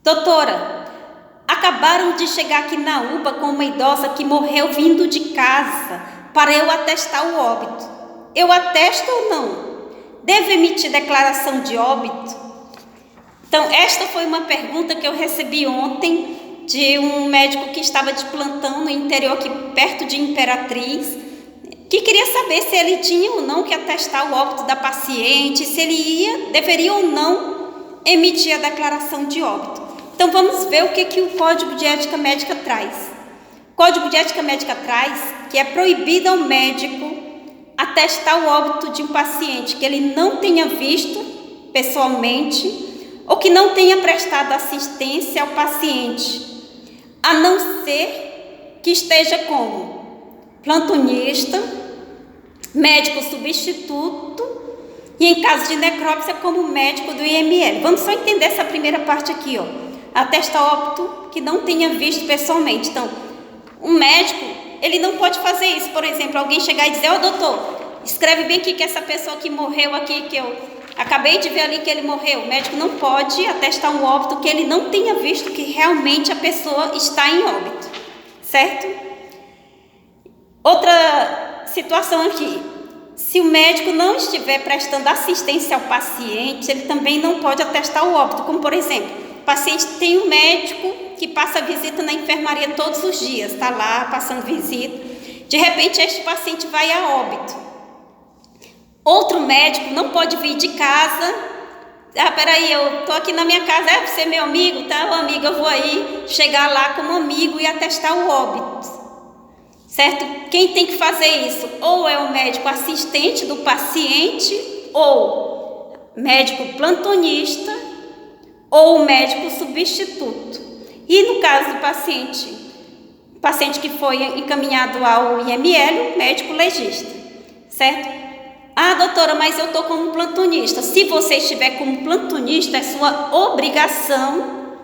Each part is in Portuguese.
Doutora, acabaram de chegar aqui na UPA com uma idosa que morreu vindo de casa para eu atestar o óbito. Eu atesto ou não? Devo emitir declaração de óbito? Então, esta foi uma pergunta que eu recebi ontem de um médico que estava de plantão no interior aqui perto de Imperatriz, que queria saber se ele tinha ou não que atestar o óbito da paciente, se ele deveria ou não emitir a declaração de óbito. Então vamos ver o que o Código de Ética Médica traz. O Código de Ética Médica traz que é proibido ao médico atestar o óbito de um paciente que ele não tenha visto pessoalmente ou que não tenha prestado assistência ao paciente, a não ser que esteja como plantonista, médico substituto e, em caso de necrópsia, como médico do IML. Vamos só entender essa primeira parte aqui, ó. Atestar óbito que não tenha visto pessoalmente. Então, um médico, ele não pode fazer isso. Por exemplo, alguém chegar e dizer: ó, doutor, escreve bem aqui que essa pessoa que morreu aqui, que eu acabei de ver ali que ele morreu. O médico não pode atestar um óbito que ele não tenha visto que realmente a pessoa está em óbito, certo? Outra situação aqui: se o médico não estiver prestando assistência ao paciente, ele também não pode atestar o óbito. Como, por exemplo, o paciente tem um médico que passa visita na enfermaria todos os dias, está lá passando visita. De repente, este paciente vai a óbito. Outro médico não pode vir de casa. Peraí, eu estou aqui na minha casa, você é meu amigo, tá? Ô amigo, eu vou aí chegar lá como amigo e atestar o óbito, certo? Quem tem que fazer isso? Ou é o médico assistente do paciente, ou médico plantonista, ou o médico substituto. E no caso do paciente que foi encaminhado ao IML, o médico legista, certo? Ah, doutora, mas eu estou como plantonista. Se você estiver como plantonista, é sua obrigação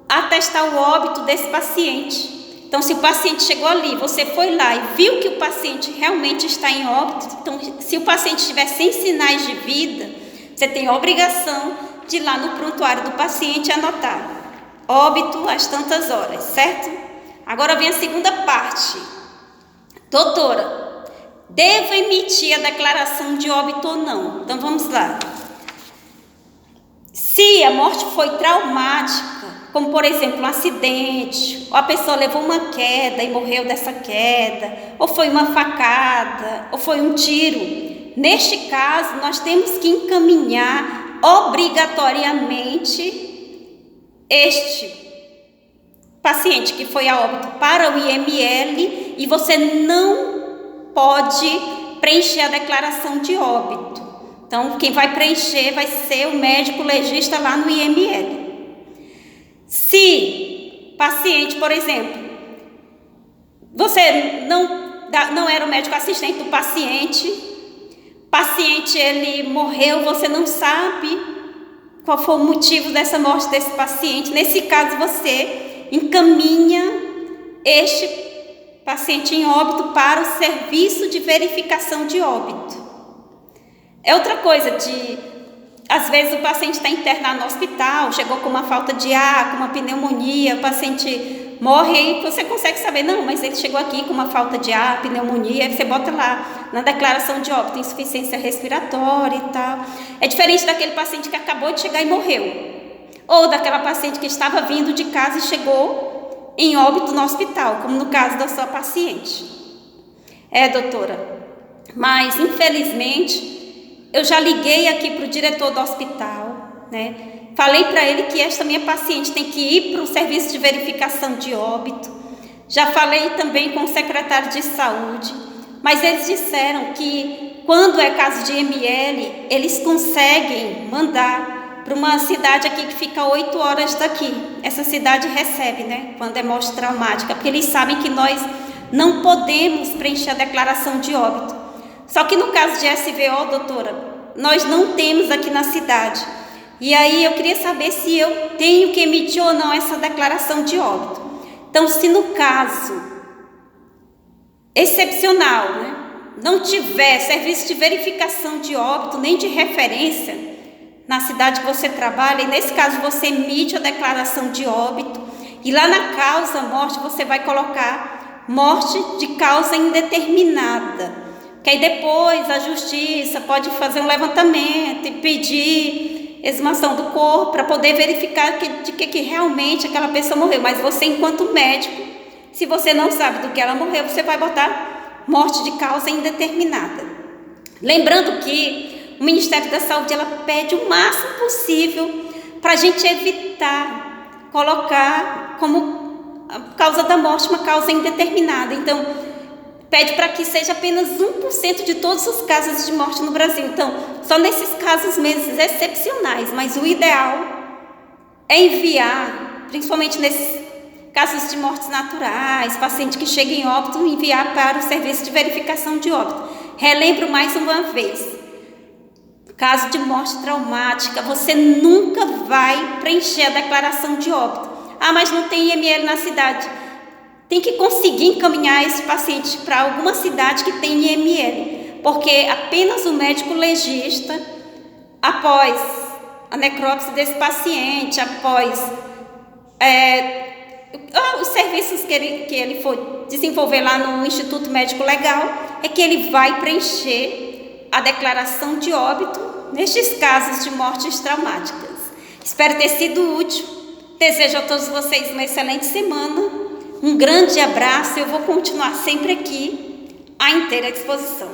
atestar o óbito desse paciente. Então, se o paciente chegou ali, você foi lá e viu que o paciente realmente está em óbito, então, se o paciente estiver sem sinais de vida, você tem a obrigação de ir lá no prontuário do paciente e anotar: óbito às tantas horas, certo? Agora vem a segunda parte. Doutora, devo emitir a declaração de óbito ou não? Então vamos lá. Se a morte foi traumática, como por exemplo um acidente, ou a pessoa levou uma queda e morreu dessa queda, ou foi uma facada, ou foi um tiro, neste caso nós temos que encaminhar obrigatoriamente este paciente que foi a óbito para o IML, e você não pode preencher a declaração de óbito. Então, quem vai preencher vai ser o médico legista lá no IML. Se paciente, por exemplo, você não era o médico assistente do paciente ele morreu, você não sabe qual foi o motivo dessa morte desse paciente, nesse caso você encaminha este paciente em óbito para o serviço de verificação de óbito. É outra coisa às vezes o paciente está internado no hospital, chegou com uma falta de ar, com uma pneumonia, o paciente morre e você consegue saber: não, mas ele chegou aqui com uma falta de ar, pneumonia, aí você bota lá na declaração de óbito insuficiência respiratória e tal. É diferente daquele paciente que acabou de chegar e morreu, ou daquela paciente que estava vindo de casa e chegou em óbito no hospital, como no caso da sua paciente. Doutora, mas infelizmente eu já liguei aqui para o diretor do hospital, né? Falei para ele que esta minha paciente tem que ir para o serviço de verificação de óbito. Já falei também com o secretário de saúde, mas eles disseram que quando é caso de ML, eles conseguem mandar para uma cidade aqui que fica 8 horas daqui. Essa cidade recebe, né, quando é morte traumática, porque eles sabem que nós não podemos preencher a declaração de óbito. Só que no caso de SVO, doutora, nós não temos aqui na cidade. E aí eu queria saber se eu tenho que emitir ou não essa declaração de óbito. Então, se no caso excepcional, né, não tiver serviço de verificação de óbito nem de referência na cidade que você trabalha, e nesse caso você emite a declaração de óbito, e lá na causa morte você vai colocar morte de causa indeterminada, que aí depois a justiça pode fazer um levantamento e pedir exumação do corpo para poder verificar de que realmente aquela pessoa morreu. Mas você, enquanto médico, se você não sabe do que ela morreu, você vai botar morte de causa indeterminada. Lembrando que o Ministério da Saúde, ela pede o máximo possível para a gente evitar colocar como a causa da morte uma causa indeterminada. Então, pede para que seja apenas 1% de todos os casos de morte no Brasil. Então, só nesses casos mesmo excepcionais, mas o ideal é enviar, principalmente nesses casos de mortes naturais, paciente que chega em óbito, enviar para o serviço de verificação de óbito. Relembro mais uma vez, caso de morte traumática, você nunca vai preencher a declaração de óbito. Ah, mas não tem IML na cidade. Tem que conseguir encaminhar esse paciente para alguma cidade que tem IML, porque apenas o médico legista, após a necrópsia desse paciente, após os serviços que ele for desenvolver lá no Instituto Médico Legal, é que ele vai preencher a declaração de óbito nestes casos de mortes traumáticas. Espero ter sido útil. Desejo a todos vocês uma excelente semana. Um grande abraço. Eu vou continuar sempre aqui à inteira disposição.